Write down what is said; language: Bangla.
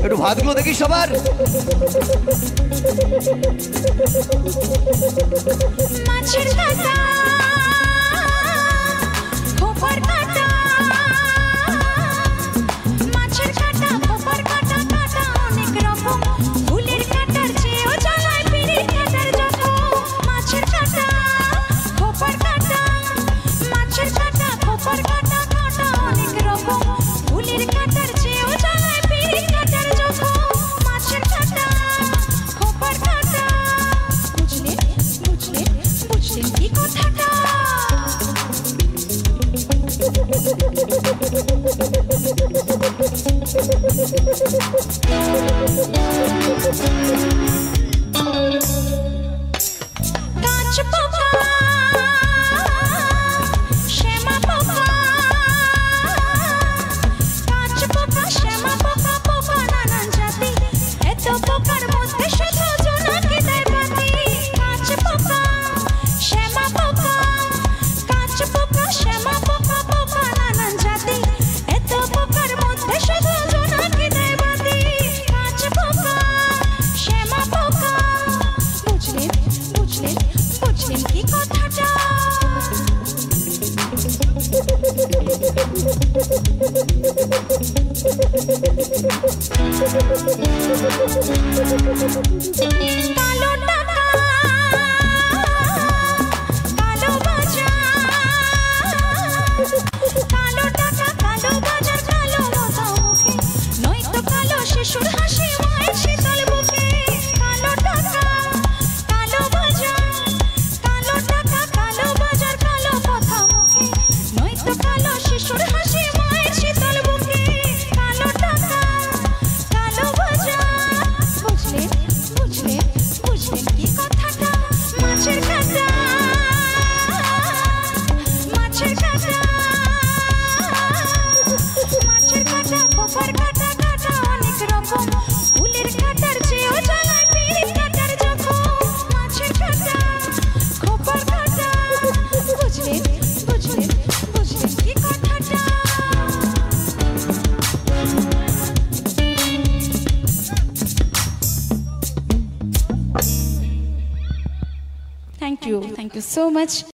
একটু ভাতগুলো দেখি সবার। মাছের কাঁটা, খোপার কাঁটা, মাছের কাঁটা, খোপার কাঁটা, কাঁটা অনেক রকম। ফুলের কাঁটার চেয়েও জ্বালায় পিঁড়ির কাঁটার জখম। মাছের কাঁটা, খোপার কাঁটা, মাছের কাঁটা, খোপার কাঁটা, কাঁটা অনেক রকম। ফুলের কাঁটার চেয়েও জ্বালায় পিঁড়ির কাঁটার জখম। মাছের কাঁটা, খোপার কাঁটা, বুঝলেন বুঝলেন বুঝলেন কি কথাটা? কাঁচ পোকা, শ্যামা পোকা, কাঁচ পোকা, শ্যামা পোকা, পোকা নানান জাতি। এত পোকার মধ্যে শুধু জোনাকি দেয় বাতি। কাঁচ পোকা, শ্যামা পোকা, কাঁচ পোকা, শ্যামা পোকা, পোকা নানান জাতি। এত পোকার মধ্যে শুধু জোনাকি দেয় বাতি। কাঁচ পোকা, শ্যামা পোকা, বুঝলেন বুঝলেন বুঝলেন কি কথাটা? কালো টাকা, কালো বাজার, কালো টাকা, কালো বাজার, কালো মুখোমুখি, নয়তো কালো শিশুর হাসি মায়ের শীতল বুকে। কালো টাকা, কালো বাজার, কালো টাকা, কালো বাজার, কালো মুখোমুখি, নয়তো কালো শিশুর হাসি মায়ের শীতল বুকে। কালো টাকা, কালো বাজার, বুঝলেন বুঝলেন বুঝলেন কি কথাটা? মাছের কাঁটা, মাছের কাঁটা, মাছের কাঁটা, খোপার কাঁটা, কাঁটা অনেক রকম। ফুলের কাঁটার চেয়েও জ্বালায় পিঁড়ির কাঁটার জখম। মাছের কাঁটা, খোপার কাঁটা, বুঝলেন বুঝলেন বুঝলেন কি কথাটা? Thank you so much.